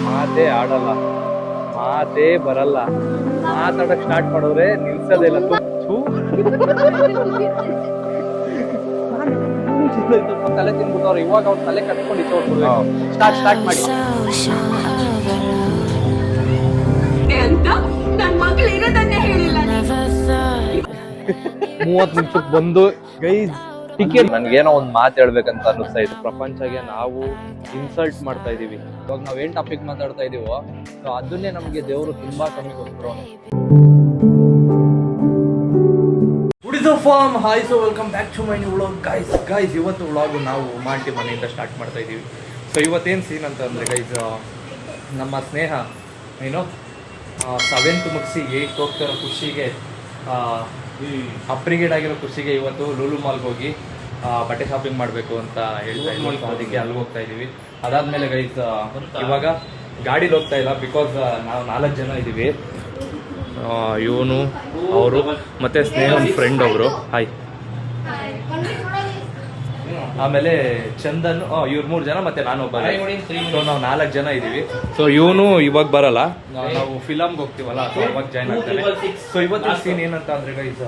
ಮಾತೇ ಆಡಲ್ಲ, ಮಾತೇ ಬರಲ್ಲ, ಮಾತಾಡಕ್ ಸ್ಟಾರ್ಟ್ ಮಾಡಿದ್ರೆ ನಿಲ್ಸೋದಿಲ್ಲ. ತಲೆ ತಿನ್ಬಿಟ್ಟವ್ರು, ಇವಾಗ ಅವ್ರ ತಲೆ ಕಟ್ಕೊಂಡು ಇಚ್ಚೋಡ್ಬಿಡ್ಬೇಕು. ಸ್ಟಾರ್ಟ್ ಮಾಡಿ ಅಂತ ನನ್ ಮಗಳು ಇರೋದನ್ನೇ ಹೇಳಿಲ್ಲ. 30 ನಿಮಿಷಕ್ಕೆ ಬಂದು ಗೈಸ್ ಟಿಕೆಟ್. ನನ್ಗೇನೋ ಒಂದು ಮಾತು ಹೇಳ್ಬೇಕಂತ ಅನ್ನಿಸ್ತಾ ಇತ್ತು. ಪ್ರಪಂಚಗೆ ನಾವು ಇನ್ಸಲ್ಟ್ ಮಾಡ್ತಾ ಇದೀವಿ. ಇವಾಗ ನಾವೇನ್ ಟಾಪಿಕ್ ಮಾತಾಡ್ತಾ ಇದೀವೋ ಅದನ್ನೇ ನಮ್ಗೆ ದೇವರು ತುಂಬಾ ಕಮ್ಮಿ ಕೊಟ್ರು. ಫಾರ್ಮ್ hi, so welcome back to my new vlog. Guys ಇವತ್ತು ವ್ಲಾಗು ನಾವು ಮಾಂಟಿ ಮನೆಯಿಂದ ಸ್ಟಾರ್ಟ್ ಮಾಡ್ತಾ ಇದೀವಿ. ಸೊ ಇವತ್ತೇನು ಸೀನ್ ಅಂತ ಅಂದರೆ ಗೈಸ್, ನಮ್ಮ ಸ್ನೇಹ ಏನು 7th ಮುಗಿಸಿ 8th ಹೋಗ್ತಿರೋ ಖುಷಿಗೆ, ಅಪ್ರಿಗೇಡ್ ಆಗಿರೋ ಖುಷಿಗೆ ಇವತ್ತು ಲೂಲು ಮಾಲ್ಗೆ ಹೋಗಿ ಬಟ್ಟೆ ಶಾಪಿಂಗ್ ಮಾಡಬೇಕು ಅಂತ ಹೇಳ್ತಾ ಇದ್ವಿ. ಅದಕ್ಕೆ ಅಲ್ಲಿಗೆ ಹೋಗ್ತಾ ಇದ್ದೀವಿ. ಅದಾದಮೇಲೆ ಗೈಸ್ ಇವಾಗ ಗಾಡೀಲಿ ಹೋಗ್ತಾ ಇಲ್ಲ, ಬಿಕಾಸ್ ನಾವು 4 ಜನ ಇದ್ದೀವಿ. ಇವನು, ಅವರು ಮತ್ತು ಸ್ನೇಹ ಫ್ರೆಂಡ್ ಒಬ್ಬರು, ಹಾಯ್, ಆಮೇಲೆ ಚಂದನ್, ಇವ್ರು 3 ಜನ ಮತ್ತೆ ನಾನು ಒಬ್ಬ. ಸೊ ನಾವು 4 ಜನ ಇದ್ದೀವಿ. ಸೊ ಇವನು ಇವಾಗ ಬರಲ್ಲ, ನಾವು ಫಿಲಮ್ಗೆ ಹೋಗ್ತೀವಲ್ಲ, ಸೊ ಇವಾಗ ಜಾಯ್ನ್ ಆಗ್ತಾರೆ. ಸೊ ಇವತ್ತಿನ ಸೀನ್ ಏನಂತ ಅಂದರೆ ಗೈಸ್,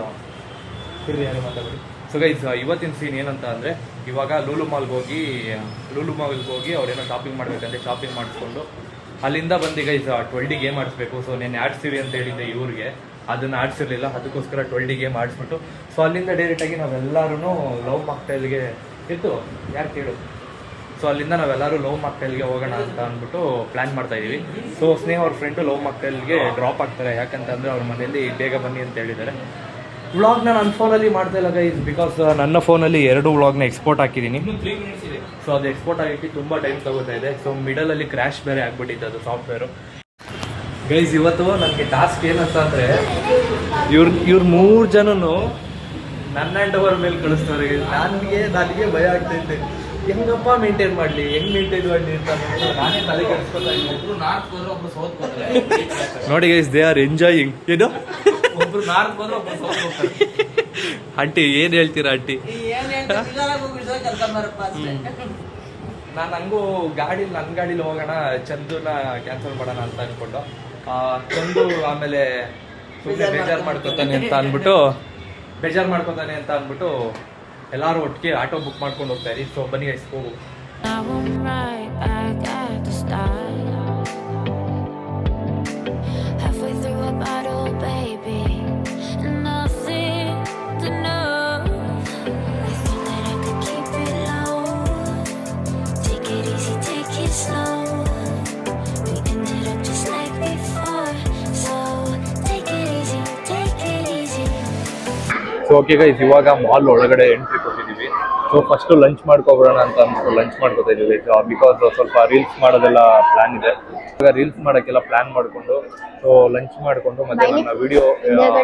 ಸೊ ಗೈಸ್ ಇವತ್ತಿನ ಸೀನ್ ಏನಂತ ಅಂದರೆ, ಇವಾಗ ಲೂಲು ಮಾಲ್ಗೆ ಹೋಗಿ ಅವ್ರೇನೋ ಶಾಪಿಂಗ್ ಮಾಡಬೇಕಂದ್ರೆ ಶಾಪಿಂಗ್ ಮಾಡಿಸ್ಕೊಂಡು ಅಲ್ಲಿಂದ ಬಂದು ಗೈಸ್ 12D ಗೇಮ್ ಆಡಿಸ್ಬೇಕು. ಸೊ నేను ಆಡಿಸ್ತೀವಿ ಅಂತ ಹೇಳಿದ್ದೆ ಇವ್ರಿಗೆ, ಅದನ್ನು ಆಡಿಸಿರ್ಲಿಲ್ಲ. ಅದಕ್ಕೋಸ್ಕರ 12D ಗೇಮ್ ಆಡಿಸ್ಬಿಟ್ಟು ಸೊ ಅಲ್ಲಿಂದ ಡೈರೆಕ್ಟಾಗಿ ನಾವೆಲ್ಲರೂ ಲವ್ ಮಾಕ್ಟೈಲ್ಗೆ ಇತ್ತು, ಯಾರು ಕೇಳು. ಸೊ ಅಲ್ಲಿಂದ ನಾವೆಲ್ಲರೂ ಲವ್ ಮಾಕ್ಟೈಲ್ಗೆ ಹೋಗೋಣ ಅಂತ ಅಂದ್ಬಿಟ್ಟು ಪ್ಲ್ಯಾನ್ ಮಾಡ್ತಾ ಇದ್ದೀವಿ. ಸೊ ಸ್ನೇಹ ಅವ್ರ ಫ್ರೆಂಡು ಲವ್ ಮಾಕ್ಟೈಲ್ಗೆ ಡ್ರಾಪ್ ಆಗ್ತಾರೆ, ಯಾಕಂತಂದರೆ ಅವ್ರ ಮನೆಯಲ್ಲಿ ಬೇಗ ಬನ್ನಿ ಅಂತ ಹೇಳಿದ್ದಾರೆ. ವ್ಲಾಗ್ನ ನನ್ನ ಫೋನಲ್ಲಿ ಮಾಡ್ತಾ ಇಲ್ಲ ಗೈಸ್, ಬಿಕಾಸ್ ನನ್ನ ಫೋನಲ್ಲಿ 2 ವ್ಲಾಗ್ನ ಎಕ್ಸ್ಪೋರ್ಟ್ ಹಾಕಿದ್ದೀನಿ. ಸೊ ಅದು ಎಕ್ಸ್ಪೋರ್ಟ್ ಆಗಿಟ್ಟು ತುಂಬ ಟೈಮ್ ತಗೋತಾ ಇದೆ. ಸೊ ಮಿಡಲಲ್ಲಿ ಕ್ರ್ಯಾಶ್ ಬೇರೆ ಆಗ್ಬಿಟ್ಟಿತ್ತು ಅದು ಸಾಫ್ಟ್ವೇರು. ಗೈಸ್ ಇವತ್ತು ನನಗೆ ಟಾಸ್ಕ್ ಏನಂತ ಅಂದರೆ, ಇವ್ರು 3 ಜನನು ನನ್ನ ಹ್ಯಾಂಡ್ ಓವರ್ ಮೇಲೆ ಕಳಿಸ್ತಾರೆ. ನನಗೆ ಭಯ ಆಗ್ತೈತೆ, ಹೆಂಗಪ್ಪ ಮೇಂಟೈನ್ ಮಾಡಲಿ, ಹೆಂಗೆ ಮೇಂಟೈನ್ ಮಾಡಲಿ ಅಂತ ನಾನೇ ತಲೆ ಕೆಡಿಸ್ಕೊತಾ ಇದ್ದೀನಿ. ನೋಡಿ ಗೈಸ್, ದೇ ಆರ್ ಎಂಜಾಯಿಂಗ್. ಏನು ಒಬ್ರು ನಾರ್ತ್ ಹೋದ್ರೆ ಒಬ್ರು ಸೌತ್ ಹೋಗ್ತಾರೆ. ಆಂಟಿ ಏನು ಹೇಳ್ತೀರಾ ಆಂಟಿ? ನಾನು ಹಂಗೂ ನನ್ನ ಗಾಡೀಲಿ ಹೋಗೋಣ, ಚಂದುನ ಕ್ಯಾನ್ಸಲ್ ಮಾಡೋಣ ಅಂತ ಅಂದ್ಕೊಂಡು, ಚಂದು ಆಮೇಲೆ ಸುಮ್ಮನೆ ಬೇಜಾರು ಮಾಡ್ಕೊತಾನೆ ಅಂತ ಅಂದ್ಬಿಟ್ಟು ಎಲ್ಲರೂ ಒಟ್ಟಿಗೆ ಆಟೋ ಬುಕ್ ಮಾಡ್ಕೊಂಡು ಹೋಗ್ತಾ ಇದ್ದೀವಿ. ಸೊ ಬನ್ನಿ ಗೈಸ್ ಹೋಗು. ಓಕೆ ಗೈಸ್, ಇವಾಗ ಮಾಲ್ ಒಳಗಡೆ ಎಂಟ್ರಿ ಕೊಟ್ಟಿದ್ದೀವಿ. ಸೊ ಫಸ್ಟು ಲಂಚ್ ಮಾಡ್ಕೊಬಿಡೋಣ ಅಂತ ಅಂದ್ಬಿಟ್ಟು ಲಂಚ್ ಮಾಡ್ಕೊತಾ ಇದ್ದೀವಿ. ಬಿಕಾಸ್ ಸ್ವಲ್ಪ ರೀಲ್ಸ್ ಮಾಡೋದೆಲ್ಲ ಪ್ಲ್ಯಾನ್ ಇದೆ. ಇವಾಗ ರೀಲ್ಸ್ ಮಾಡೋಕ್ಕೆಲ್ಲ ಪ್ಲ್ಯಾನ್ ಮಾಡಿಕೊಂಡು ಸೊ ಲಂಚ್ ಮಾಡಿಕೊಂಡು ಮತ್ತೆ ನನ್ನ ವಿಡಿಯೋ ಅಪ್ಲೋಡ್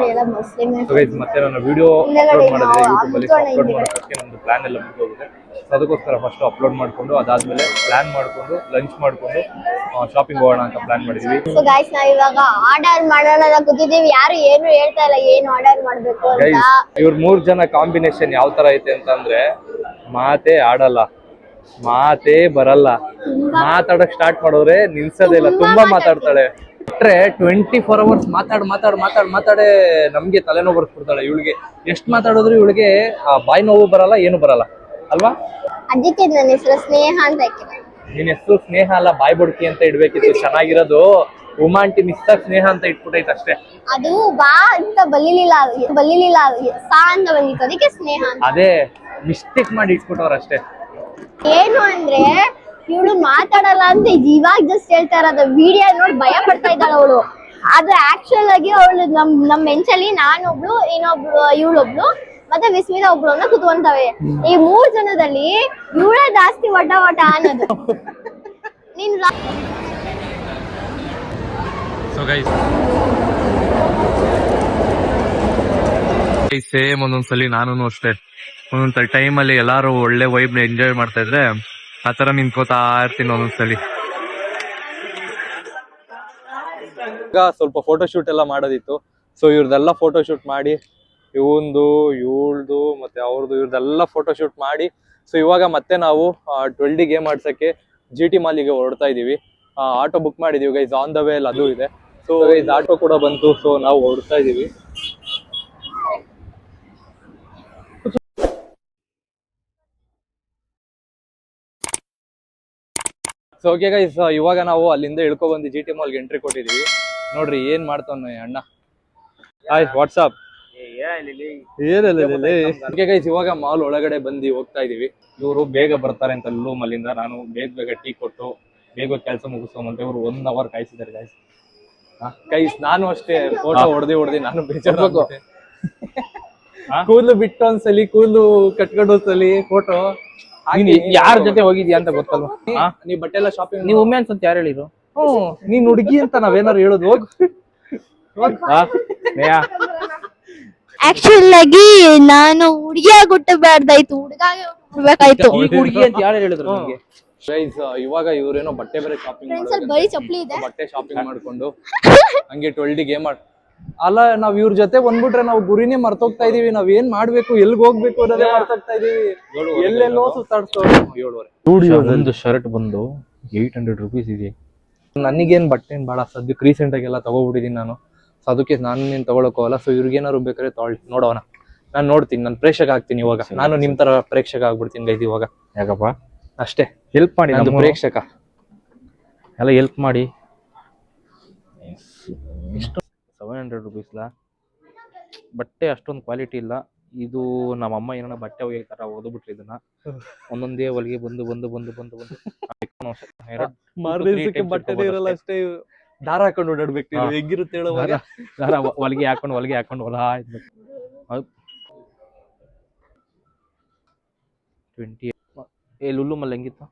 ಮಾಡಿದ್ರೆ ಯೂಟ್ಯೂಬಲ್ಲಿ ಅಪ್ಲೋಡ್ ಮಾಡೋದಕ್ಕೆ ನಮ್ಮದು ಪ್ಲ್ಯಾನ್ ಎಲ್ಲ ಮುಗಿದೋಗುತ್ತೆ. ಸೊ ಅದಕ್ಕೋಸ್ಕರ ಫಸ್ಟು ಅಪ್ಲೋಡ್ ಮಾಡಿಕೊಂಡು ಅದಾದಮೇಲೆ ಪ್ಲ್ಯಾನ್ ಮಾಡಿಕೊಂಡು ಲಂಚ್ ಮಾಡಿಕೊಂಡು ಶಾಪಿಂಗ್ ಹೋಗೋಣ ಅಂತ ಪ್ಲ್ಯಾನ್ ಮಾಡಿದ್ದೀವಿ. ಸೊ ಗೈಸ್ ನಾವು ಇವಾಗ ಆರ್ಡರ್ ಮಾಡೋಣ ಅಂತ ಕೂತಿದ್ದೀವಿ. ಯಾರು ಏನು ಹೇಳ್ತಾ ಇಲ್ಲ ಏನು ಆರ್ಡರ್ ಮಾಡಬೇಕು ಅಂತ. ಇವ್ರ 3 ಜನ ಕಾಂಬಿನೇಷನ್ ಯಾವ ತರ ಐತೆ ಅಂತಂದ್ರೆ, ಮಾತೇ ಆಡಲ್ಲ, ಮಾತೇ ಬರಲ್ಲ, ಮಾತಾಡಕ್ ಸ್ಟಾರ್ಟ್ ಮಾಡಿದ್ರೆ ನಿಲ್ಸೋದಿಲ್ಲ. ತುಂಬಾ ಮಾತಾಡ್ತಾಳೆ. 24 hours ಮಾತಾಡೇ ನಮ್ಗೆ ತಲೆನೋವು ಬರ್ಸ್ಬಿಡ್ತಾಳೆ. ಇವಳಿಗೆ ಎಷ್ಟು ಮಾತಾಡಿದ್ರು ಇವಳಿಗೆ ಬಾಯಿ ನೋವು ಬರಲ್ಲ, ಏನು ಬರಲ್ಲ ಅಲ್ವಾ? ಅದಕ್ಕೆ ನನ್ನ ಹೆಸರು ಸ್ನೇಹ ಅಂತ ಹಾಕಿದೆ. ನಿನ್ ಹೆಸರು ಸ್ನೇಹ ಅಲ್ಲ, ಬಾಯ್ ಬುಡ್ಕಿ ಅಂತ ಇಡ್ಬೇಕಿತ್ತು. ಚೆನ್ನಾಗಿರೋದು ಉಮಾಂಟಿ ಮಿಸ್ಟಾಗಿ ಸ್ನೇಹ ಅಂತ ಇಟ್ಬಿಟ್ಟೈತೆ ಅಷ್ಟೇ. ಅದು ಬಾ ಅಂತ ಬಲಿಲಿಲ್ಲ, ಸಾ ಅಂತ ಬಂದಿತ್ತು, ಅದಕ್ಕೆ ಸ್ನೇಹ ಅಂತ. ಅದೇ ಮಿಸ್ಟೇಕ್ ಮಾಡಿ ಇಟ್ಬಿಟ್ಟವ್ರ ಅಷ್ಟೇ. ಏನು ಅಂದ್ರೆ ಇವಳು ಮಾತಾಡಲ್ಲ ಅಂತ ಇವಾಗ ಜಸ್ಟ್ ಹೇಳ್ತಾ ಇರೋದು. ವಿಡಿಯೋ ನೋಡಿ ಭಯ ಪಡ್ತಾ ಇದ್ದಾಳೆ ಅವಳು. ಅದು ಆಕ್ಚುಲ್ ಆಗಿ ಅವಳು ನಮ್ ಬೆಂಚಲ್ಲಿ ನಾನೊಬ್ಳು, ಇನ್ನೊಬ್ಳು ಇವಳೊಬ್ಳು ಮತ್ತೆ ವಿಸ್ಮಿತಾ ಒಬ್ಳು ಅಂತ ಕುತ್ಕೊಂತವೆ. ಈ 3 ಜನದಲ್ಲಿ ಇವಳೇ ಜಾಸ್ತಿ ವಟ ಅನ್ನೋದು. ನೀನ್ ಸೇಮ್ ಒಂದೊಂದ್ಸಲಿ ನಾನು ಅಷ್ಟೇ, ಒಂದೊಂದ್ ಟೈಮಲ್ಲಿ ಎಲ್ಲಾರು ಒಳ್ಳೆ ವೈಬ್ನ ಎಂಜಾಯ್ ಮಾಡ್ತಾ ಇದ್ರೆ ಆತರ ನಿಂತ್ಕೋತಾ ಇರ್ತೀನಿ ಒಂದೊಂದ್ಸಲಿ. ಈಗ ಸ್ವಲ್ಪ ಫೋಟೋ ಶೂಟ್ ಎಲ್ಲ ಮಾಡೋದಿತ್ತು. ಸೊ ಇವ್ರದೆಲ್ಲ ಫೋಟೋ ಶೂಟ್ ಮಾಡಿ, ಇವಳ್ದು ಮತ್ತೆ ಅವ್ರದ್ದು ಇವ್ರದೆಲ್ಲ ಫೋಟೋ ಶೂಟ್ ಮಾಡಿ, ಸೊ ಇವಾಗ ಮತ್ತೆ ನಾವು 12D ಗೇಮ್ ಆಡ್ಸಕ್ಕೆ GT ಮಾಲಿಗೆ ಹೊರಡ್ತಾ ಇದೀವಿ. ಆಟೋ ಬುಕ್ ಮಾಡಿದೀವಿ ಗೈಸ್, ಆನ್ ದ ವೇ ಅಲ್ಲಿ ಅದು ಇದೆ. ಸೊ ಗೈಸ್ ಆಟೋ ಕೂಡ ಬಂತು, ಸೊ ನಾವು ಹೊರಡ್ತಾ ಇದೀವಿ. ಸೊ ಓಕೆ ಗೈಸ್, ಇವಾಗ ನಾವು ಅಲ್ಲಿಂದ ಇಳ್ಕೊ ಬಂದು GT ಮಾಲ್ಗೆ ಎಂಟ್ರಿ ಕೊಟ್ಟಿದೀವಿ. ನೋಡ್ರಿ ಏನ್ ಮಾಡ್ತಾನ ಅಣ್ಣ. Hi WhatsApp. ಓಕೆ ಗೈಸ್, ಇವಾಗ ಮಾಲ್ ಒಳಗಡೆ ಬಂದು ಹೋಗ್ತಾ ಇದೀವಿ. ಇವರು ಬೇಗ ಬರ್ತಾರೆ ಅಂತ ಲೂಲು ಮಾಲಿಂದ. ನಾನು ಬೇಗ ಟೀ ಕೊಟ್ಟು ಬೇಗ ಕೆಲಸ ಮುಗಿಸ್ಕೊಂಬಂತ ಇವ್ರು 1 hour ಕಾಯಿಸಿದ್ದಾರೆ ಗೈಸ್. ಗೈಸ್ ನಾನು ಅಷ್ಟೇ ಫೋಟೋ ಹೊಡೆದಿ ನಾನು ಬೇಜಾರಾಗ್ಬೇಕು. ಕೂದಲು ಬಿಟ್ಟು ಒಂದ್ಸಲಿ, ಕೂದಲು ಕಟ್ಕೊಂಡು ಒಂದ್ಸಲಿ ಫೋಟೋ. ಯಾರ ಜೊತೆ ಹೋಗಿದ್ಯಾ ಅಂತ ಗೊತ್ತಲ್ವಾ? ನೀವ್ ಬಟ್ಟೆ ಎಲ್ಲ ಶಾಪಿಂಗ್ ನೀವು ವುಮೆನ್ಸ್ ಅಂತ ಯಾರು ಹೇಳಿದ್ರು? ನೀನ್ ಹುಡುಗಿ ಅಂತ ನಾವೇನಾರು ಹೇಳೋದು? ಹೋಗ್. ಆಕ್ಚುಲ್ ಆಗಿ ನಾನು ಹುಡುಗಿಯಾಗಿ ಹುಟ್ಟಬಾರ್ದಾಯ್ತು, ಹುಡುಗಾಗೆ ಹುಟ್ಟಬೇಕಾಯ್ತು. ಈ ಹುಡುಗಿ ಅಂತ ಯಾರು ಹೇಳಿದ್ರು ನಿಮ್ಗೆ? ಗೈಸ್ ಇವಾಗ ಇವ್ರೇನೋ ಬಟ್ಟೆ ಬೇರೆ ಶಾಪಿಂಗ್ ಬರೀ ಚಪ್ಪಲಿ ಇದೆ. ಬಟ್ಟೆ ಶಾಪಿಂಗ್ ಮಾಡ್ಕೊಂಡು ಹಂಗೆ 12 ಗೇಮ್ ಅಲ್ಲ, ನಾವ್ ಇವ್ರ ಜೊತೆ ಬಂದ್ಬಿಟ್ರೆ ನಾವು ಗುರಿನೇ ಮರ್ತೋಗ್ತಾ ಇದೀವಿ. ನಾವ್ ಏನ್ ಮಾಡ್ಬೇಕು, ಎಲ್ಗ್ ಹೋಗ್ಬೇಕು ಅನ್ನೋದೇ ಮರ್ತೋಗ್ತಾ ಇದೀವಿ. ಎಲ್ಲೆಲ್ಲೋ ಸುತ್ತಾಡ್ಸೋ. ಒಂದು ಶರ್ಟ್ ಬಂದು 800 rupees ಇದೆ. ನನಗೇನ್ ಬಟ್ಟೆ ಬಾಳ ಸದ್ಯಕ್ಕೆ ರೀಸೆಂಟ್ ಆಗಿ ಎಲ್ಲ ತಗೋಬಿಟ್ಟಿದೀನಿ ನಾನು. ಸೊ ಅದಕ್ಕೆ ನಾನೇನ್ ತಗೊಳಕೋಲ್ಲ. ಸೊ ಇವ್ರಿಗೇನಾದ್ರು ಬೇಕಾದ್ರೆ ತಗೊಳ್ಳಿ, ನೋಡೋಣ. ನಾನ್ ನೋಡ್ತೀನಿ, ನಾನು ಪ್ರೇಕ್ಷಕ ಆಗ್ತೀನಿ ಇವಾಗ. ನಾನು ನಿಮ್ ತರ ಪ್ರೇಕ್ಷಕ ಆಗ್ಬಿಡ್ತೀನಿ ಗೈಸ್ ಇವಾಗ. ಯಾಕಪ್ಪ? ಅಷ್ಟೇ, ಹೆಲ್ಪ್ ಮಾಡಿ, ನಂದು ಪ್ರೇಕ್ಷಕ ಎಲ್ಲ ಹೆಲ್ಪ್ ಮಾಡಿ. ಎಷ್ಟು 700 rupees ಬಟ್ಟೆ ಅಷ್ಟೊಂದು ಕ್ವಾಲಿಟಿ ಇಲ್ಲ. ಇದು ನಮ್ಮಮ್ಮ ಏನೋ ಬಟ್ಟೆ ಒಗಿತಾರ ಓದ್ಬಿಟ್ರಿ ಇದನ್ನ ಒಂದೊಂದೇ ಹೊಲಿಗೆ ಬಂದು ಬಂದು ಬಂದು ಬಂದು ಬಂದು ಬಟ್ಟೆ ಇರಲ್ಲ ಅಷ್ಟೇ. ದಾರ ಹಾಕೊಂಡು ಓಡಾಡ್ಬೇಕು. ಹೆಂಗಿರುತ್ತೆ ಹೇಳೋ ಹೊಲಿಗೆ ಹಾಕೊಂಡು ಹೊಲ ಇದ್ಬೇಕು. 20 ಲುಲ್ಲು ಮಲ್ ಹೆಂಗಿತ್ತು?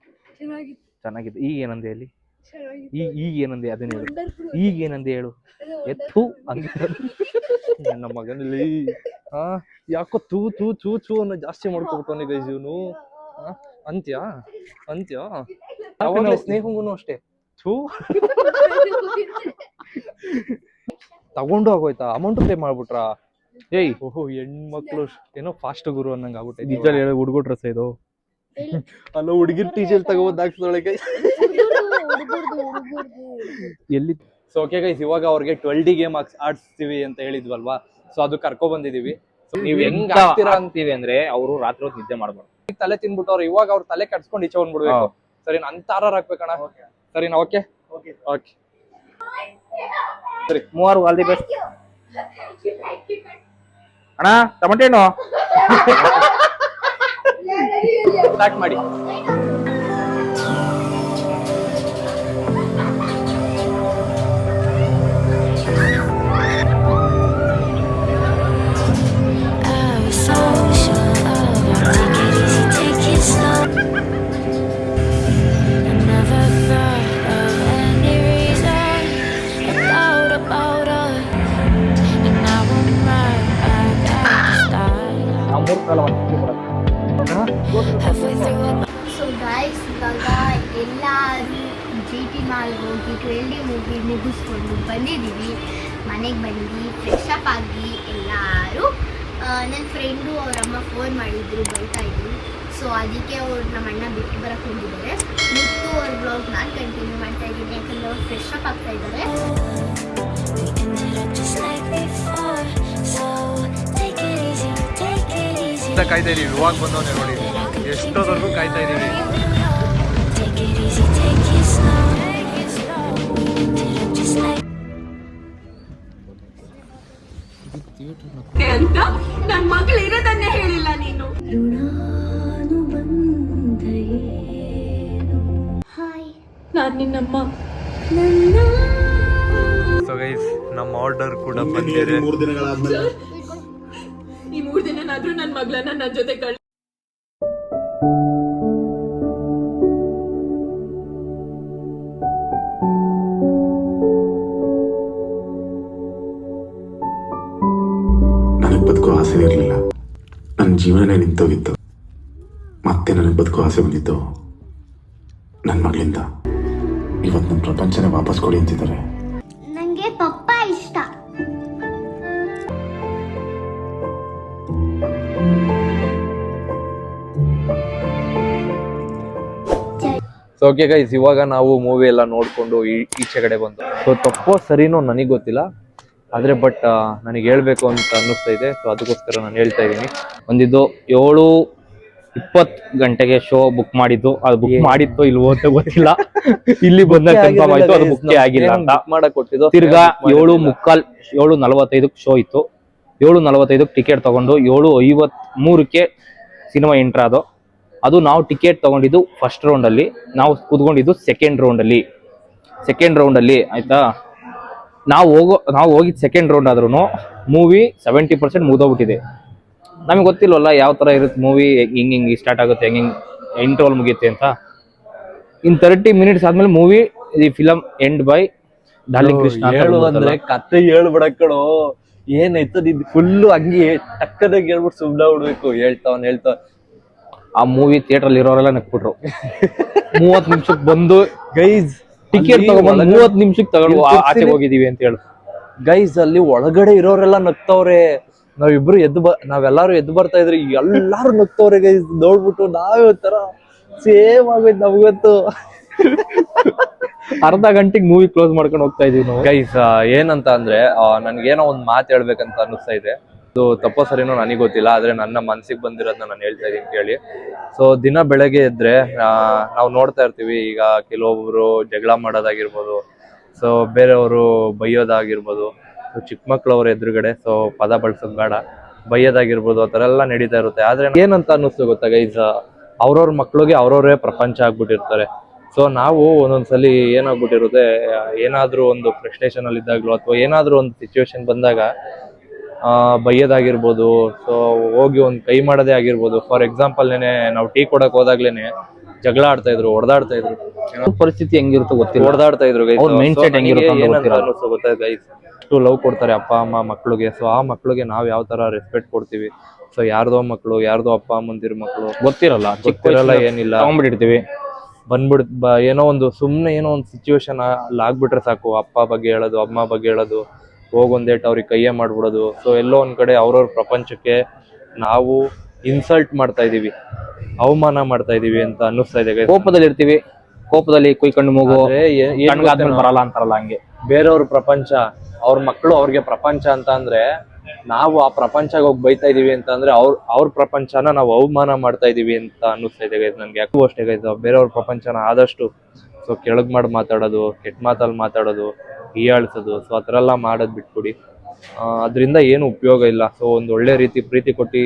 ಚೆನ್ನಾಗಿತ್ತು. ಈಗ ಏನಂದೆ ಅಲ್ಲಿ? ಈಗ ಏನಂದೆ ಅದನ್ನ ಹೇಳು. ಈಗ ಏನಂದೆ ಹೇಳು. ಎತ್ತು ನನ್ನ ಮಗನಲ್ಲಿ ಯಾಕೋ ತೂ ತೂ ಚೂ ಚೂ ಅನ್ನೋ ಜಾಸ್ತಿ ಮಾಡ್ಕೊಬಿಟ್ಟವನಿಗೆ ಗೈಸ್ ಇವನು. ಅಂತ್ಯ ಅವಾಗಲೇ ಸ್ನೇಹಂಗೂ ಅಷ್ಟೇ ಥೂ ತಗೊಂಡು ಆಗೋಯ್ತಾ? Amount pay ಮಾಡ್ಬಿಟ್ರಾ? ಏಯ್ ಓಹೋ, ಹೆಣ್ಮಕ್ಳು ಏನೋ ಫಾಸ್ಟ್ ಗುರು ಅನ್ನಂಗೆ ಆಗ್ಬಿಟ್ಟೆ. ನಿಜ ಹೇಳಿ ಹುಡುಗರ ಡ್ರೆಸ್ ಇದು. ಅಲ್ಲ ಹುಡುಗಿರ್ ಟೀಚರ್ ತಗೋಬೋದು ಹಾಕ್ಸೊಳಗೆ ಎಲ್ಲಿ. ಸೊ ಓಕೆ ಗೈಸ್, ಇವಾಗ ಅವ್ರಿಗೆ 12 ಗೇಮ್ ಆಡಿಸ್ತೀವಿ ಅಂತ ಹೇಳಿದ್ವಲ್ವಾ, ಸೊ ಅದು ಕರ್ಕೊ ಬಂದಿದೀವಿ. ನೀವ್ ಹೆಂಗ್ ಅಂತೀವಿ ಅಂದ್ರೆ ಅವರು ರಾತ್ರಿ ಹೊತ್ತು ನಿದ್ದೆ ಮಾಡ್ಬಾರ್ದು. ತಲೆ ತಿನ್ಬಿಟ್ಟವ್ರು, ಇವಾಗ ಅವ್ರ ತಲೆ ಕಟ್ಸ್ಕೊಂಡು ಈಚೆ ಬಂದ್ಬಿಡ್ಬೇಕು. ಸರಿ, ಅಂತಾರ ಹಾಕ್ಬೇಕಣ್ಣ. ಸರಿನಾ? ಓಕೆ ಓಕೆ ಸರಿ, 3 ಆಲ್ ದಿ ಬೆಸ್ಟ್ ಅಣ್ಣ. ಟೊಮೆಟೊ ಹಣ್ಣು ಸ್ಟಾರ್ಟ್ ಮಾಡಿ. ಸೊ ಗೈಸ್, ಇವಾಗ ಎಲ್ಲರೂ GT ಮಾಲ್ಗೆ ಹೋಗಿ 12 ಮೂವಿ ಮುಗಿಸ್ಕೊಂಡು ಬಂದಿದ್ದೀವಿ. ಮನೆಗೆ ಬಂದು ಫ್ರೆಶ್ ಅಪ್ ಆಗಿ ಎಲ್ಲರೂ ನನ್ನ ಫ್ರೆಂಡು ಅವರಮ್ಮ ಫೋನ್ ಮಾಡಿದ್ರು, ಬೈತಾ ಇದ್ರು. ಸೊ ಅದಕ್ಕೆ ಅವ್ರು ನಮ್ಮ ಅಣ್ಣ ಬಿಟ್ಟು ಬರೋಕ್ಕೆ ಹೋಗಿದ್ದಾರೆ. ಮುತ್ತು ಅವ್ರ ಬ್ಲಾಗ್ ನಾನು ಕಂಟಿನ್ಯೂ ಮಾಡ್ತಾ ಇದ್ದೀನಿ, ಯಾಕಂದರೆ ಅವ್ರು ಫ್ರೆಶ್ ಅಪ್ ಆಗ್ತಾ ಇದ್ದಾರೆ. ಕಾಯ್ತಾ ಇದೀವಿ, ಇವಾಗ ಬಂದವನೇ ನೋಡಿ, ಎಷ್ಟೋವರೆಗೂ ಕಾಯ್ತಾ ಇದೀವಿ. ಅಂತ ನನ್ ಮಗಳು ಇರೋದನ್ನೇ ಹೇಳಿಲ್ಲ ನೀನು. ನಾನ್ ನಿನ್ನಮ್ಮ. ಸೊ ಗೈಸ್, ನಮ್ಮ ಆರ್ಡರ್ ಕೂಡ ಬಂದಿದೆ. 3 ದಿನಗಳಾದ್ಮೇಲೆ ಈ 3 ದಿನನಾದ್ರೂ ನನ್ ಮಗಳನ್ನ ನನ್ನ ಜೊತೆ ಕಳ್ಸಿ. ನನಗೆ ಬದುಕೋ ಆಸೆ ಇರಲಿಲ್ಲ. ನನ್ನ ಜೀವನನೇ ನಿಂತೋಗಿತ್ತು. ಮತ್ತೆ ನನಗೆ ಬದುಕೋ ಆಸೆ ಬಂದಿದ್ದು ನನ್ನ ಮಗಳಿಂದ. ಇವತ್ತು ನನ್ನ ಪ್ರಪಂಚನೇ ವಾಪಸ್ ಕೊಡಿ ಅಂತಿದ್ದಾರೆ. ನನಗೆ ಪಪ್ಪ ಇಷ್ಟ. ಸೊ ಓಕೆ ಗೈಸ್, ಇವಾಗ ನಾವು ಮೂವಿ ಎಲ್ಲ ನೋಡ್ಕೊಂಡು ಈಚೆ ಕಡೆ ಬಂದು. ಸೊ ತಪ್ಪೋ ಸರಿನೋ ನನಗೆ ಗೊತ್ತಿಲ್ಲ, ಆದ್ರೆ ಬಟ್ ನನಗೆ ಹೇಳ್ಬೇಕು ಅಂತ ಅನ್ನಿಸ್ತಾ ಇದೆ. ಸೊ ಅದಕ್ಕೋಸ್ಕರ ನಾನು ಹೇಳ್ತಾ ಇದ್ದೀನಿ. ಒಂದಿದ್ದು 7:20 ಗಂಟೆಗೆ ಶೋ ಬುಕ್ ಮಾಡಿದ್ದು, ಅದು ಬುಕ್ ಮಾಡಿತ್ತು ಇಲ್ವೋ ಅಂತ ಗೊತ್ತಿಲ್ಲ. ಇಲ್ಲಿ ಬಂದಾಗ ಕನ್ಫರ್ಮ್ ಆಯ್ತು ಅದು ಬುಕ್ ಆಗಿಲ್ಲ ಅಂತ. ಮಾಡಕ್ ಕೊಟ್ಟಿದ್ದು ತಿರ್ಗಾ 7:45 ಶೋ ಇತ್ತು. 7:45 ಟಿಕೆಟ್ ತಗೊಂಡು 7:53 ಸಿನಿಮಾ ಎಂಟ್ರ್ ಅದು ನಾವು ಟಿಕೆಟ್ ತಗೊಂಡಿದ್ದು ಫಸ್ಟ್ ರೌಂಡ್ ಅಲ್ಲಿ, ನಾವು ಕೂತ್ಕೊಂಡಿದ್ದು ಸೆಕೆಂಡ್ ರೌಂಡ್ ಅಲ್ಲಿ ಆಯ್ತಾ. ನಾವು ಹೋಗಿದ್ದು ಸೆಕೆಂಡ್ ರೌಂಡ್ ಆದ್ರೂ ಮೂವಿ 70% ಮುಗ್ದೋಗ್ಬಿಟ್ಟಿದೆ. ನಮಗೆ ಗೊತ್ತಿಲ್ವಲ್ಲ ಯಾವ ತರ ಇರುತ್ತೆ ಮೂವಿ, ಹಿಂಗ್ ಸ್ಟಾರ್ಟ್ ಆಗುತ್ತೆ, ಹೆಂಗ್ ಇಂಟರ್ವಲ್ ಮುಗಿಯುತ್ತೆ ಅಂತ. ಇನ್ 30 ಮಿನಿಟ್ಸ್ ಆದ್ಮೇಲೆ movie the film end by darling Krishna ಅಂದ್ರೆ ಕತೆ ಹೇಳ್ಬಿಡಕ್ಕಣೋ. ಏನಾಯ್ತು ಫುಲ್ಲು ಹಂಗೆ ಟಕ್ಕದಾಗಿ ಹೇಳ್ಬಿಟ್ಟು ಸುಮ್ಮನೆ ಬಿಡ್ಬೇಕು. ಹೇಳ್ತಾವ ಆ ಮೂವಿ ಥಿಯೇಟರ್ ಅಲ್ಲಿ ಇರೋರೆಲ್ಲ ನಕ್ಬಿಟ್ರು. 30 ನಿಮಿಷಕ್ಕೆ ಬಂದು ಗೈಸ್ ಟಿಕೆಟ್ ತಗೊಂಡ್ಬಂದು 30 ನಿಮಿಷಕ್ಕೆ ತಗೊಂಡು ಆಚೆ ಹೋಗಿದೀವಿ ಅಂತ ಹೇಳಿ ಗೈಸ್. ಅಲ್ಲಿ ಒಳಗಡೆ ಇರೋರೆಲ್ಲ ನಗ್ತವ್ರೆ. ನಾವೆಲ್ಲರೂ ಎದ್ದು ಬರ್ತಾ ಇದ್ರಿ, ಎಲ್ಲಾರು ನಗ್ತವ್ರೆ ಗೈಸ್. ನೋಡ್ಬಿಟ್ಟು ನಾವೇ ಒಂಥರ ಸೇಮ್ ಆಗೋಯ್ತು ನಮ್ಗಂತೂ. ಅರ್ಧ ಗಂಟೆಗೆ ಮೂವಿ ಕ್ಲೋಸ್ ಮಾಡ್ಕೊಂಡು ಹೋಗ್ತಾ ಇದೀವಿ ನಾವು ಗೈಸ್. ಏನಂತ ಅಂದ್ರೆ ನನ್ಗೇನೋ ಒಂದ್ ಮಾತು ಹೇಳ್ಬೇಕಂತ ಅನಿಸ್ತಾ ಇದೆ. ಅದು ತಪ್ಪೋ ಸರಿನೋ ನನಗೆ ಗೊತ್ತಿಲ್ಲ, ಆದ್ರೆ ನನ್ನ ಮನ್ಸಿಗೆ ಬಂದಿರೋದನ್ನ ನಾನು ಹೇಳ್ತಾ ಇದೀನಿ ಕೇಳಿ. ಸೊ ದಿನ ಬೆಳಗ್ಗೆ ಎದ್ರೆ ನಾವು ನೋಡ್ತಾ ಇರ್ತೀವಿ, ಈಗ ಕೆಲವೊಬ್ರು ಜಗಳ ಮಾಡೋದಾಗಿರ್ಬೋದು, ಸೊ ಬೇರೆಯವರು ಬೈಯೋದಾಗಿರ್ಬೋದು, ಚಿಕ್ಕ ಮಕ್ಳವ್ರ ಎದುರುಗಡೆ ಸೊ ಪದ ಬಳಸೋದ್ ಬೇಡ, ಬೈಯೋದಾಗಿರ್ಬೋದು, ಆ ಥರ ಎಲ್ಲ ನಡೀತಾ ಇರುತ್ತೆ. ಆದ್ರೆ ಏನಂತ ಅನ್ನಿಸ್ತು ಗೊತ್ತಾ ಗೈಸ್, ಅವ್ರವ್ರ ಮಕ್ಳಿಗೆ ಅವ್ರವ್ರೇ ಪ್ರಪಂಚ ಆಗ್ಬಿಟ್ಟಿರ್ತಾರೆ. ಸೊ ನಾವು ಒಂದೊಂದ್ಸಲಿ ಏನಾಗ್ಬಿಟ್ಟಿರುತ್ತೆ, ಏನಾದ್ರೂ ಒಂದು ಫ್ರಸ್ಟ್ರೇಷನ್ ಅಲ್ಲಿ ಇದ್ದಾಗ್ಲೂ ಅಥವಾ ಏನಾದ್ರೂ ಒಂದು ಸಿಚುವೇಶನ್ ಬಂದಾಗ ಬೈಯೋದಾಗಿರ್ಬೋದು, ಸೊ ಹೋಗಿ ಒಂದು ಕೈ ಮಾಡೋದೇ ಆಗಿರ್ಬೋದು. ಫಾರ್ ಎಕ್ಸಾಂಪಲ್ ನಾವು ಟೀ ಕೊಡಕ್ ಹೋದಾಗ್ಲೇನೆ ಜಗಳ ಆಡ್ತಾ ಇದ್ರು, ಹೊಡೆದಾಡ್ತಾ ಇದ್ರು. ಪರಿಸ್ಥಿತಿ ಹೆಂಗಿರುತ್ತೋ ಗೊತ್ತಿಲ್ಲ, ಹೊಡೆದಾಡ್ತಾ ಇದ್ರು ಗೈಸ್. ಮೈಂಡ್ ಸೆಟ್ ಹೆಂಗಿರುತ್ತೋ ಗೊತ್ತಾಯ್ತು ಗೈಸ್. ಅಷ್ಟು ಲವ್ ಕೊಡ್ತಾರೆ ಅಪ್ಪ ಅಮ್ಮ ಮಕ್ಳಿಗೆ. ಸೊ ಆ ಮಕ್ಳಿಗೆ ನಾವ್ ಯಾವ ತರ ರೆಸ್ಪೆಕ್ಟ್ ಕೊಡ್ತೀವಿ. ಸೊ ಯಾರ್ದೋ ಮಕ್ಳು, ಯಾರ್ದೋ ಅಪ್ಪ ಅಮ್ಮಂದಿರ ಮಕ್ಳು ಗೊತ್ತಿರಲ್ಲ, ಚಿಕ್ಕರಲ್ಲ, ಏನಿಲ್ಲ, ತಗೊಂಡ್ಬಿಟ್ಟಿರ್ತೀವಿ. ಏನೋ ಒಂದು ಸುಮ್ನೆ ಏನೋ ಒಂದು ಸಿಚುವೇಶನ್ ಅಲ್ಲಿ ಆಗ್ಬಿಟ್ರೆ ಸಾಕು, ಅಪ್ಪ ಬಗ್ಗೆ ಹೇಳೋದು, ಅಮ್ಮ ಬಗ್ಗೆ ಹೇಳೋದು, ಹೋಗೊಂದೇಟ್ ಅವ್ರಿಗೆ ಕೈಯೇ ಮಾಡ್ಬಿಡೋದು. ಸೊ ಎಲ್ಲೋ ಒಂದ್ ಕಡೆ ಅವ್ರವ್ರ ಪ್ರಪಂಚಕ್ಕೆ ನಾವು ಇನ್ಸಲ್ಟ್ ಮಾಡ್ತಾ ಇದೀವಿ, ಅವಮಾನ ಮಾಡ್ತಾ ಇದೀವಿ ಅಂತ ಅನ್ನಿಸ್ತಾ ಇದೆ. ಕೋಪದಲ್ಲಿ ಇರ್ತೀವಿ, ಕೋಪದಲ್ಲಿ ಕುಯ್ಕೊಂಡು ಮೂಗು ಬರಲ್ಲ ಅಂತಾರಲ್ಲ ಹಂಗೆ. ಬೇರೆಯವ್ರ ಪ್ರಪಂಚ, ಅವ್ರ ಮಕ್ಕಳು ಅವ್ರಿಗೆ ಪ್ರಪಂಚ ಅಂತ ಅಂದ್ರೆ, ನಾವು ಆ ಪ್ರಪಂಚಕ್ಕೆ ಹೋಗಿ ಬೈತಾ ಇದೀವಿ ಅಂತ ಅಂದ್ರೆ ಅವ್ರ ಪ್ರಪಂಚನ ನಾವು ಅವಮಾನ ಮಾಡ್ತಾ ಇದೀವಿ ಅಂತ ಅನ್ನಿಸ್ತಾ ಇದೆ ಗೈಸ್ ನನ್ಗೆ. ಯಾಕೂ ಅಷ್ಟೇ ಗೈಸ್, ಬೇರೆಯವ್ರ ಪ್ರಪಂಚನ ಆದಷ್ಟು ಸೊ ಕೆಳಗ್ ಮಾಡಿ ಮಾತಾಡೋದು, ಕೆಟ್ಟ ಮಾತಲ್ಲಿ ಮಾತಾಡೋದು, ಹೀಯಾಳ್ಸೋದು, ಸೊ ಆ ಥರ ಎಲ್ಲ ಮಾಡೋದ್ ಬಿಟ್ಬಿಡಿ. ಅದರಿಂದ ಏನು ಉಪಯೋಗ ಇಲ್ಲ. ಸೊ ಒಂದ್ ಒಳ್ಳೆ ರೀತಿ ಪ್ರೀತಿ ಕೊಟ್ಟು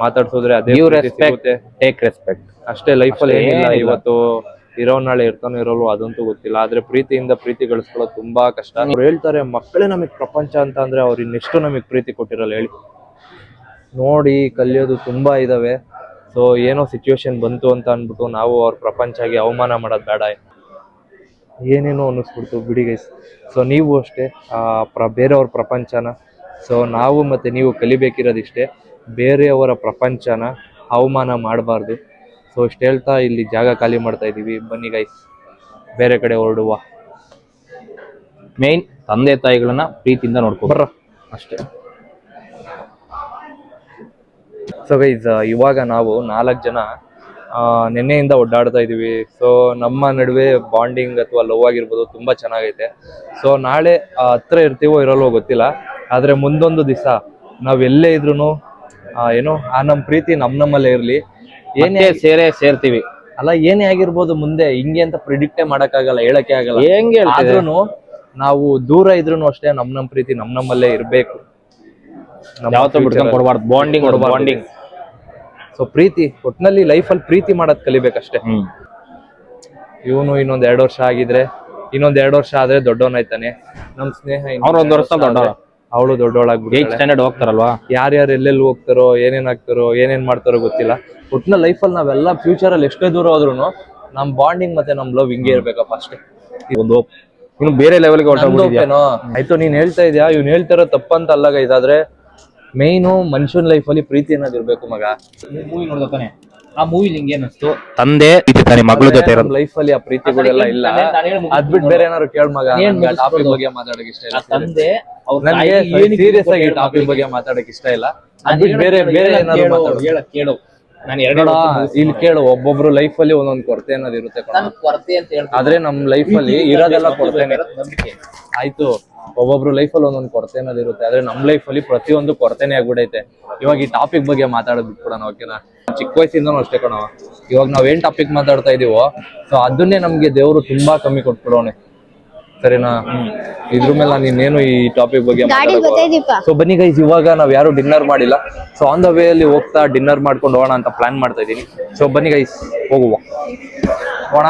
ಮಾತಾಡ್ಸೋದ್ರೆ ಅದೇ ಸಿಗುತ್ತೆ. ಟೇಕ್ ರೆಸ್ಪೆಕ್ಟ್ ಅಷ್ಟೇ. ಲೈಫಲ್ಲಿ ಏನಿಲ್ಲ, ಇವತ್ತು ಇರೋ ನಾಳೆ ಇರ್ತಾನೋ ಇರೋಲ್ವೋ ಅದಂತೂ ಗೊತ್ತಿಲ್ಲ, ಆದ್ರೆ ಪ್ರೀತಿಯಿಂದ ಪ್ರೀತಿ ಗಳಿಸ್ಕೊಳ್ಳೋದು ತುಂಬಾ ಕಷ್ಟ. ಅವ್ರು ಹೇಳ್ತಾರೆ ಮಕ್ಕಳೇ ನಮಗ್ ಪ್ರಪಂಚ ಅಂತ ಅಂದ್ರೆ, ಅವ್ರು ಇನ್ನೆಷ್ಟು ನಮಗ್ ಪ್ರೀತಿ ಕೊಟ್ಟಿರಲ್ಲ ಹೇಳಿ. ನೋಡಿ ಕಲಿಯೋದು ತುಂಬಾ ಇದಾವೆ. ಸೊ ಏನೋ ಸಿಚುವೇಶನ್ ಬಂತು ಅಂತ ಅನ್ಬಿಟ್ಟು ನಾವು ಅವ್ರ ಪ್ರಪಂಚಗೆ ಅವಮಾನ ಮಾಡೋದು ಬೇಡ, ಏನೇನೋ ಅನ್ನಿಸ್ಬಿಡ್ತು ಬಿಡಿ ಗೈಸ್. ಸೊ ನೀವು ಅಷ್ಟೇ ಬೇರೆಯವ್ರ ಪ್ರಪಂಚನ, ಸೊ ನಾವು ಮತ್ತೆ ನೀವು ಕಲಿಬೇಕಿರೋದಿಷ್ಟೇ, ಬೇರೆಯವರ ಪ್ರಪಂಚನ ಅವಮಾನ ಮಾಡಬಾರ್ದು. ಸೊ ಇಷ್ಟು ಹೇಳ್ತಾ ಇಲ್ಲಿ ಜಾಗ ಖಾಲಿ ಮಾಡ್ತಾ ಇದೀವಿ. ಬನ್ನಿ ಗೈಸ್, ಬೇರೆ ಕಡೆ ಹೊರಡುವ. ಮೇನ್ ತಂದೆ ತಾಯಿಗಳನ್ನ ಪ್ರೀತಿಯಿಂದ ನೋಡ್ಕೊಬರ್ರ ಅಷ್ಟೇ. ಸೊ ಗೈಸ್, ಇವಾಗ ನಾವು 4 ಜನ ನೆನ್ನೆಯಿಂದ ಒಡ್ಡಾಡ್ತಾ ಇದೀವಿ. ಸೊ ನಮ್ಮ ನಡುವೆ ಬಾಂಡಿಂಗ್ ಅಥವಾ ಲವ್ ಆಗಿರ್ಬೋದು ತುಂಬಾ ಚೆನ್ನಾಗೈತೆ. ಸೊ ನಾಳೆ ಹತ್ರ ಇರ್ತೀವೋ ಇರೋಲ್ವೋ ಗೊತ್ತಿಲ್ಲ, ಆದ್ರೆ ಮುಂದೊಂದು ದಿವಸ ನಾವ್ ಎಲ್ಲೇ ಇದ್ರು ಏನೋ ನಮ್ ಪ್ರೀತಿ ನಮ್ಮಲ್ಲೇ ಇರ್ಲಿ. ಏನೇ ಸೇರ್ತೀವಿ ಅಲ್ಲ, ಏನೇ ಆಗಿರ್ಬೋದು ಮುಂದೆ ಹಿಂಗೆ ಅಂತ ಪ್ರಿಡಿಕ್ಟೇ ಮಾಡಕ್ಕಾಗಲ್ಲ, ಹೇಳಕ್ಕೆ ಆಗಲ್ಲ. ಹೆಂಗೆ ಆದ್ರೂ ನಾವು ದೂರ ಇದ್ರು ಅಷ್ಟೇ ನಮ್ ಪ್ರೀತಿ ನಮ್ಮಲ್ಲೇ ಇರ್ಬೇಕು. ಬಾಂಡಿಂಗ್. ಸೊ ಪ್ರೀತಿ ಒಟ್ನಲ್ಲಿ ಲೈಫಲ್ಲಿ ಪ್ರೀತಿ ಮಾಡೋದ್ ಕಲಿಬೇಕಷ್ಟೇ. ಇವನು ಇನ್ನೊಂದ್ 2 ವರ್ಷ ಆಗಿದ್ರೆ, ಇನ್ನೊಂದ್ 2 ವರ್ಷ ಆದ್ರೆ ದೊಡ್ಡವನಾಯ್ತಾನೆ. ನಮ್ ಸ್ನೇಹ ಅವಳು ದೊಡ್ಡವಳಾಗ್ಬಿಟ್ಟು ಹೋಗ್ತಾರಲ್ವಾ. ಯಾರ್ಯಾರು ಎಲ್ಲೆಲ್ಲಿ ಹೋಗ್ತಾರೋ, ಏನೇನ್ ಆಗ್ತಾರೋ, ಏನೇನ್ ಮಾಡ್ತಾರೋ ಗೊತ್ತಿಲ್ಲ. ಒಟ್ನಲ್ಲಿ ಲೈಫಲ್ಲಿ ನಾವೆಲ್ಲ ಫ್ಯೂಚರ್ ಅಲ್ಲಿ ಎಷ್ಟೇ ದೂರ ಹೋದ್ರು ನಮ್ ಬಾಂಡಿಂಗ್ ಮತ್ತೆ ನಮ್ ಲವ್ ಹಿಂಗೆ ಇರ್ಬೇಕಪ್ಪ ಅಷ್ಟೇ. ಒಂದು ಇನ್ನು ಬೇರೆ ಲೆವೆಲ್ಗೆ ಆಯ್ತು. ನೀನ್ ಹೇಳ್ತಾ ಇದ್ಯಾ, ಇವ್ನು ಹೇಳ್ತಾರೋ ತಪ್ಪಂತ ಅಲ್ಲ ಗೈಸ್, ಆದ್ರೆ ಮೇಯ್ನು ಮನುಷ್ಯನ ಲೈಫಲ್ಲಿ ಪ್ರೀತಿ ಅನ್ನೋದು ಇರ್ಬೇಕು ಮಗ. ಮೂವಿ ನೋಡ್ತಾನೆ, ಆ ಮೂವಿ ನಿಂಗೆ ಏನಿಸ್ತು? ತಂದೆ ಮಗಳ ಜೊತೆ ಲೈಫಲ್ಲಿ ಆ ಪ್ರೀತಿಗಳೆಲ್ಲ ಇಲ್ಲ. ಅದ್ಬಿಟ್ಟು ಬೇರೆ ಏನಾದ್ರು ಕೇಳ್ ಮಗ. ಟಾಪಿಕ್ ಬಗ್ಗೆ ಮಾತಾಡಕ್ ಇಷ್ಟ ಇಲ್ಲ, ತಂದೆ ಸೀರಿಯಸ್ ಆಗಿ ಟಾಪಿಕ್ ಬಗ್ಗೆ ಮಾತಾಡಕ್ ಇಷ್ಟ ಇಲ್ಲ. ಅದ್ಬಿಟ್ಟು ಬೇರೆ ಏನಾದ್ರು ಕೇಳು. ಇಲ್ಲಿ ಕೇಳು, ಒಬ್ಬೊಬ್ರು ಲೈಫ್ ಅಲ್ಲಿ ಒಂದೊಂದು ಕೊರತೆ ಅನ್ನೋದು ಇರುತ್ತೆ ಕಣೋ. ಕೊರತೆ ಅಂತ ಹೇಳ್ತಾರೆ. ಆದ್ರೆ ನಮ್ ಲೈಫ್ ಅಲ್ಲಿ ಇರೋದೆಲ್ಲ ಕೊರತೆನೆ. ನಂಬಿಕೆ. ಆಯ್ತು, ಒಬ್ಬೊಬ್ರು ಲೈಫ್ ಅಲ್ಲಿ ಒಂದೊಂದು ಕೊರತೆ ಅನ್ನೋದು ಇರುತ್ತೆ, ಆದ್ರೆ ನಮ್ ಲೈಫ್ ಅಲ್ಲಿ ಪ್ರತಿಯೊಂದು ಕೊರತೆನೆ ಆಗ್ಬಿಡೈತೆ. ಇವಾಗ ಈ ಟಾಪಿಕ್ ಬಗ್ಗೆ ಮಾತಾಡೋದು ಬಿಟ್ಬಿಡೋಣ, ಓಕೆನಾ? ಚಿಕ್ಕ ವಯಸ್ಸಿಂದನೂ ಅಷ್ಟೇ ಕಣೋ. ಇವಾಗ ನಾವೇನ್ ಟಾಪಿಕ್ ಮಾತಾಡ್ತಾ ಇದೀವೋ ಸೊ ಅದನ್ನೇ ನಮ್ಗೆ ದೇವ್ರು ತುಂಬಾ ಕಮ್ಮಿ ಕೊಟ್ಬಿಡೋನೆ, ಸರಿನಾ? ಇದ್ರ ಮೇಲೆ ನಾನು ಇನ್ನೇನು ಈ ಟಾಪಿಕ್ ಬಗ್ಗೆ ಸೊ ಬನ್ನಿ ಗೈಸ್, ಇವಾಗ ನಾವ್ ಯಾರು ಡಿನ್ನರ್ ಮಾಡಿಲ್ಲ. ಸೊ ಆನ್ ದ ವೇ ಅಲ್ಲಿ ಹೋಗ್ತಾ ಡಿನ್ನರ್ ಮಾಡ್ಕೊಂಡು ಹೋಗೋಣ ಅಂತ ಪ್ಲಾನ್ ಮಾಡ್ತಾ ಇದೀನಿ. ಸೊ ಬನ್ನಿ ಗೈಸ್, ಹೋಗುವ ಹೋಗೋಣ.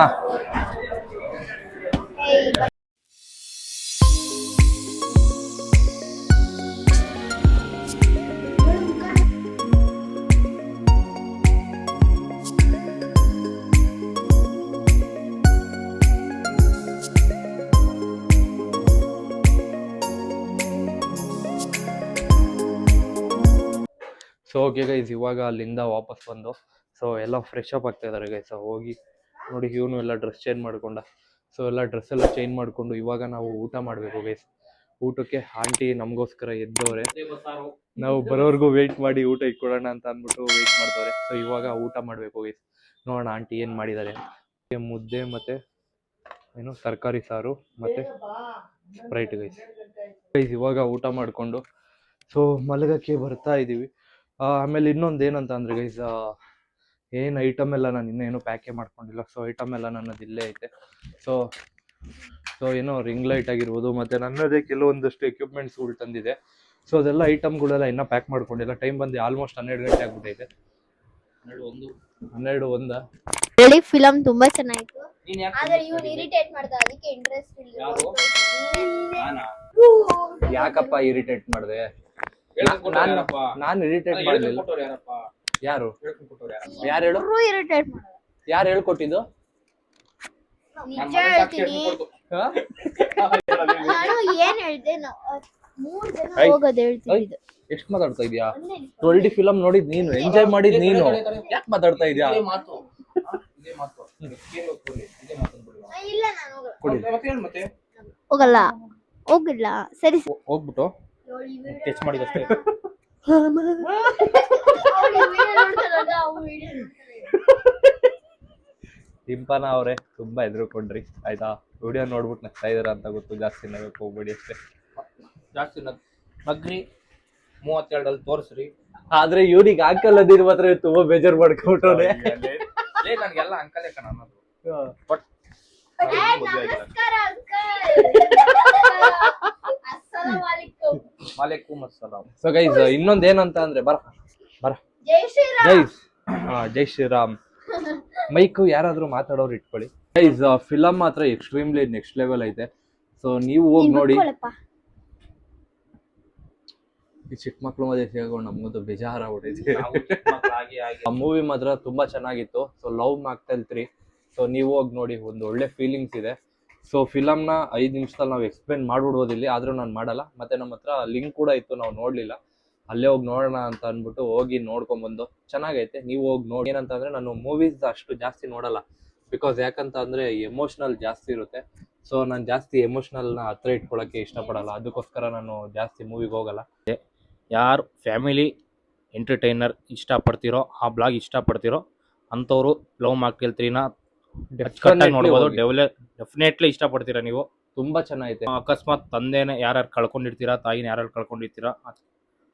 ಸೊ ಓಕೆ ಗೈಸ್, ಇವಾಗ ಅಲ್ಲಿಂದ ವಾಪಸ್ ಬಂದು ಸೊ ಎಲ್ಲ ಫ್ರೆಶ್ ಅಪ್ ಆಗ್ತಾ ಇದಾರೆ ಗೈಸ್. ಹೋಗಿ ನೋಡಿ, ಇವನು ಎಲ್ಲ ಡ್ರೆಸ್ ಚೇಂಜ್ ಮಾಡ್ಕೊಂಡ. ಸೊ ಎಲ್ಲ ಡ್ರೆಸ್ ಎಲ್ಲ ಚೇಂಜ್ ಮಾಡ್ಕೊಂಡು ಇವಾಗ ನಾವು ಊಟ ಮಾಡಬೇಕು ಗೈಸ್. ಊಟಕ್ಕೆ ಆಂಟಿ ನಮಗೋಸ್ಕರ ಎದ್ದವ್ರೆ, ನಾವು ಬರೋರ್ಗು ವೆಯ್ಟ್ ಮಾಡಿ ಊಟ ಇಟ್ಕೊಡೋಣ ಅಂತ ಅಂದ್ಬಿಟ್ಟು ವೆಯ್ಟ್ ಮಾಡ್ತಾರೆ. ಸೊ ಇವಾಗ ಊಟ ಮಾಡಬೇಕು ಗೈಸ್. ನೋಡೋಣ ಆಂಟಿ ಏನು ಮಾಡಿದ್ದಾರೆ. ಮುದ್ದೆ ಮತ್ತೆ ಏನು ತರಕಾರಿ ಸಾರು ಮತ್ತೆ ಸ್ಪ್ರೈಟ್ ಗೈಸ್. ಇವಾಗ ಊಟ ಮಾಡಿಕೊಂಡು ಸೊ ಮಲಗಕ್ಕೆ ಬರ್ತಾ ಇದ್ದೀವಿ. ಆಮೇಲೆ ಇನ್ನೊಂದು ಏನಂತ ಅಂದರೆ ಗೈಸ್, ಏನು ಐಟಮ್ ಎಲ್ಲ ನಾನು ಇನ್ನೇನು ಪ್ಯಾಕೇ ಮಾಡ್ಕೊಂಡಿಲ್ಲ. ಸೊ ಐಟಮ್ ಎಲ್ಲ ನನ್ನದು ಇಲ್ಲೇ ಐತೆ. ಸೊ ಏನೋ ರಿಂಗ್ ಲೈಟ್ ಆಗಿರ್ಬೋದು, ಮತ್ತು ನನ್ನದೇ ಕೆಲವೊಂದಷ್ಟು ಎಕ್ವಿಪ್ಮೆಂಟ್ಸ್ಗಳು ತಂದಿದೆ. ಸೊ ಅದೆಲ್ಲ ಐಟಮ್ಗಳೆಲ್ಲ ಇನ್ನೂ ಪ್ಯಾಕ್ ಮಾಡ್ಕೊಂಡಿಲ್ಲ. ಟೈಮ್ ಬಂದು ಆಲ್ಮೋಸ್ಟ್ 12 ಗಂಟೆ ಆಗ್ಬಿಟ್ಟೈತೆ. 12 ಫಿಲಮ್ ತುಂಬಾ ಚೆನ್ನಾಗಿತ್ತು. ಆದ್ರೆ ಇವ್ನು ಇರಿಟೇಟ್ ಮಾಡ್ದ, ಅದಕ್ಕೆ ಇಂಟ್ರೆಸ್ಟ್ ಇಲ್ಲ. ಯಾಕಪ್ಪ ಇರಿಟೇಟ್ ಮಾಡಿದೆ? ನಾನು ಇರಿಟೇಟ್ ಮಾಡಲಿಲ್ಲ. ಯಾರು ಹೇಳು? ಇರಿಟೇಟ್ ಮಾಡ. ಯಾರು ಹೇಳ್ಕೊಟ್ಟಿದ್ದು? ನಿಜ ಹೇಳ್ತೀನಿ, ನಾನು ಏನ್ ಹೇಳ್ದೆ, 3 ಜನ ಹೋಗೋದು ಹೇಳ್ತಿದ್ದು. ಎಷ್ಟು ಮಾತಾಡ್ತಾ ಇದೀಯಾ? 12 ಫಿಲಮ್ ನೋಡಿದ್ ನೀನು, ಎಂಜಾಯ್ ಮಾಡಿದ್ ನೀನು, ಯಾಕೆ ಮಾತಾಡ್ತಾ ಇದೀಯಾ? ಇಲ್ಲ, ನಾನು ಹೋಗಲ್ಲ, ಹೋಗಿಲ್ಲ. ಸರಿ, ಹೋಗ್ಬಿಟ್ಟು ಟಚ್ ಮಾಡಿದಷ್ಟೇ. ಟಿಂಪನ ಅವರೇ ತುಂಬಾ ಹೆದರ್ಕೊಂಡ್ರಿ ಆಯ್ತಾ? ವಿಡಿಯೋ ನೋಡ್ಬಿಟ್ಟು ನಗ್ತಾ ಇದಾರ ಅಂತ ಗೊತ್ತು, ಜಾಸ್ತಿ ನಗಕ್ಕೆ ಹೋಗ್ಬೇಡಿ ಅಷ್ಟೇ. ಜಾಸ್ತಿ ನಗ್ರಿ, 32 ತೋರಿಸ್ರಿ. ಆದ್ರೆ ಇವ್ರಿಗೆ ಅಂಕಲ್ ಅದಿರ್ ಮಾತ್ರ ತುಂಬಾ ಬೇಜಾರ್ ಮಾಡ್ಕೊಂಡ್ರೆ. ನನ್ಗೆಲ್ಲ ಅಂಕಲೇ ಕಣ ಅನ್ನೋದು. ವಾಲೇಕುಮ್ ಅಸ್ಸಲಾಂ. ಸೊ ಗೈಸ್, ಇನ್ನೊಂದ್ ಏನಂತ ಅಂದ್ರೆ ಬರ ಗೈಸ್, ಜೈ ಶ್ರೀರಾಮ್. ಮೈಕು ಯಾರಾದ್ರೂ ಮಾತಾಡೋರು ಇಟ್ಕೊಳ್ಳಿ ಗೈಸ್. ಫಿಲಮ್ ಮಾತ್ರ ಎಕ್ಸ್ಟ್ರೀಮ್ಲಿ ನೆಕ್ಸ್ಟ್ ಲೆವೆಲ್ ಐತೆ. ಸೊ ನೀವು ಹೋಗಿ ನೋಡಿ. ಈ ಚಿಕ್ಕ ಮಕ್ಳು ಮಧ್ಯೆ ಸೇರ್ಕೊಂಡು ನಮ್ಗಂತೂ ಬೇಜಾರಾಗ್ಬಿಟ್ಟೈತೆ. ಆ ಮೂವಿ ಮಾತ್ರ ತುಂಬಾ ಚೆನ್ನಾಗಿತ್ತು. So love ಮ್ಯಾಕ್ಟೆಲ್ 3. ಸೊ ನೀವು ಹೋಗಿ ನೋಡಿ, ಒಂದು ಒಳ್ಳೆ ಫೀಲಿಂಗ್ಸ್ ಇದೆ. ಸೊ ಫಿಲಮ್ನ 5 ನಿಮಿಷದಲ್ಲಿ ನಾವು ಎಕ್ಸ್ಪ್ಲೇನ್ ಮಾಡ್ಬಿಡ್ಬೋದಿಲ್ಲಿ, ಆದ್ರೂ ನಾನು ಮಾಡಲ್ಲ. ಮತ್ತೆ ನಮ್ಮ ಹತ್ರ ಲಿಂಕ್ ಕೂಡ ಇತ್ತು, ನಾವು ನೋಡ್ಲಿಲ್ಲ. ಅಲ್ಲೇ ಹೋಗಿ ನೋಡೋಣ ಅಂತ ಅಂದ್ಬಿಟ್ಟು ಹೋಗಿ ನೋಡ್ಕೊಂಡ್ಬಂದು ಚೆನ್ನಾಗೈತೆ. ನೀವು ಹೋಗಿ ನೋಡಿ. ಏನಂತಂದ್ರೆ ನಾನು ಮೂವೀಸ್ ಅಷ್ಟು ಜಾಸ್ತಿ ನೋಡಲ್ಲ, ಬಿಕಾಸ್ ಯಾಕಂತ ಅಂದ್ರೆ ಎಮೋಷನಲ್ ಜಾಸ್ತಿ ಇರುತ್ತೆ. ಸೊ ನಾನು ಜಾಸ್ತಿ ಎಮೋಷನಲ್ನ ಹತ್ರ ಇಟ್ಕೊಳ್ಳೋಕ್ಕೆ ಇಷ್ಟಪಡಲ್ಲ, ಅದಕ್ಕೋಸ್ಕರ ನಾನು ಜಾಸ್ತಿ ಮೂವಿಗೆ ಹೋಗಲ್ಲ. ಯಾರು ಫ್ಯಾಮಿಲಿ ಎಂಟರ್ಟೈನರ್ ಇಷ್ಟಪಡ್ತಿರೋ, ಆ ಬ್ಲಾಗ್ ಇಷ್ಟಪಡ್ತಿರೋ ಅಂಥವ್ರು ಲವ್ ಮ್ಯಾಕ್ಟೆಲ್ 3ನ ನೋಡ್ಬೋದು. ಡೆಫಿನೆಟ್ಲಿ ಇಷ್ಟಪಡ್ತೀರಾ ನೀವು, ತುಂಬಾ ಚೆನ್ನಾಗೈತೆ. ಅಕಸ್ಮಾತ್ ತಂದೆನ ಯಾರು ಕಳ್ಕೊಂಡಿರ್ತೀರಾ, ತಾಯಿನ ಯಾರು ಕಳ್ಕೊಂಡಿರ್ತೀರಾ,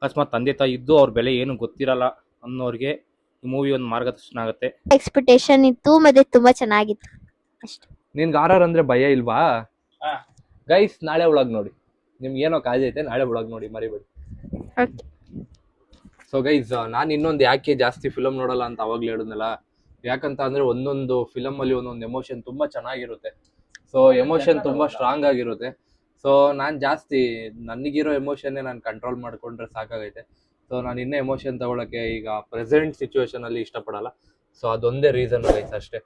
ಅಕಸ್ಮಾತ್ ತಂದೆ ತಾಯಿ ಇದ್ದು ಅವ್ರ ಬೆಲೆ ಏನು ಗೊತ್ತಿರಲ್ಲ ಅನ್ನೋರಿಗೆ ಈ ಮೂವಿ ಒಂದು ಮಾರ್ಗದರ್ಶನ ಆಗುತ್ತೆ. ಎಕ್ಸ್ಪೆಕ್ಟೇಷನ್ ಇತ್ತು, ಮತ್ತೆ ತುಂಬಾ ಚೆನ್ನಾಗಿತ್ತು ಅಷ್ಟೇ. ನಿನ್ಗೆ ಆರ್ ಅಂದ್ರೆ ಭಯ ಇಲ್ವಾ ಗೈಸ್? ನಾಳೆ ಒಳಗ್ ನೋಡಿ, ನಿಮ್ಗೆ ಏನೋ ಕಾಜ್ ಐತೆ, ನಾಳೆ ಒಳಗ್ ನೋಡಿ, ಮರಿಬೇಡಿ. ಸೊ ಗೈಸ್, ನಾನು ಇನ್ನೊಂದು ಯಾಕೆ ಜಾಸ್ತಿ ಫಿಲಮ್ ನೋಡಲ್ಲ ಅಂತ ಅವಾಗ್ಲೇ ಹೇಳಿದ್ನಲ್ಲ, ಯಾಕಂತ ಅಂದ್ರೆ ಒಂದೊಂದು ಫಿಲಮ್ ಅಲ್ಲಿ ಒಂದೊಂದು ಎಮೋಷನ್ ತುಂಬಾ ಚೆನ್ನಾಗಿರುತ್ತೆ. ಸೊ ಎಮೋಷನ್ ತುಂಬಾ ಸ್ಟ್ರಾಂಗ್ ಆಗಿರುತ್ತೆ. ಸೊ ನಾನು ಜಾಸ್ತಿ ನನಗಿರೋ ಎಮೋಷನ್ನೇ ನಾನು ಕಂಟ್ರೋಲ್ ಮಾಡ್ಕೊಂಡ್ರೆ ಸಾಕಾಗೈತೆ. ಸೊ ನಾನು ಇನ್ನೂ ಎಮೋಷನ್ ತಗೊಳಕ್ಕೆ ಈಗ ಪ್ರೆಸೆಂಟ್ ಸಿಚುವೇಶನ್ ಅಲ್ಲಿ ಇಷ್ಟಪಡಲ್ಲ. ಸೊ ಅದೊಂದೇ ರೀಸನ್ ಗೈಸ್ ಅಷ್ಟೇ.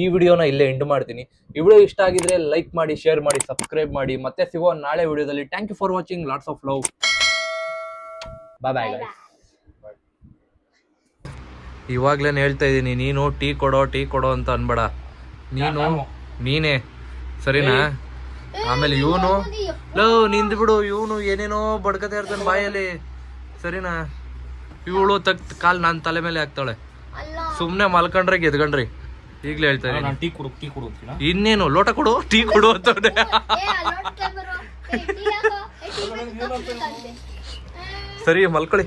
ಈ ವಿಡಿಯೋನ ಇಲ್ಲೇ ಎಂಡ್ ಮಾಡ್ತೀನಿ. ಈ ವಿಡಿಯೋ ಇಷ್ಟ ಆಗಿದ್ರೆ ಲೈಕ್ ಮಾಡಿ, ಶೇರ್ ಮಾಡಿ, ಸಬ್ಸ್ಕ್ರೈಬ್ ಮಾಡಿ. ಮತ್ತೆ ಸಿಗೋ ನಾಳೆ ವಿಡಿಯೋದಲ್ಲಿ. Thank you for watching. Lots of love. Bye bye guys. ಇವಾಗ್ಲೇನು ಹೇಳ್ತಾ ಇದ್ದೀನಿ, ನೀನು ಟೀ ಕೊಡೋ ಅಂತ ಅನ್ಬೇಡ. ನೀನೇ ಸರಿನಾ? ಆಮೇಲೆ ಇವನು ನಿಂದು ಬಿಡು, ಇವನು ಏನೇನೋ ಬಡ್ಕತಾ ಇರ್ತಾನೆ ಬಾಯಲ್ಲಿ, ಸರಿನಾ? ಇವಳು ಕಾಲ್ ನಾನು ತಲೆ ಮೇಲೆ ಹಾಕ್ತಾಳೆ. ಸುಮ್ನೆ ಮಲ್ಕೊಂಡ್ರೆ ಗೆದ್ಕೊಂಡ್ರಿ ಈಗ್ಲೇ ಹೇಳ್ತಾ ನಾನು ಇದ್ದೀನಿ. ಟೀ ಕೊಡು ಅಂತೀನಾ? ಇನ್ನೇನು ಲೋಟ ಕೊಡು ಟೀ ಕೊಡು ಅಂತವ್ನೆ. ಸರಿ ಮಲ್ಕೊಳ್ಳಿ.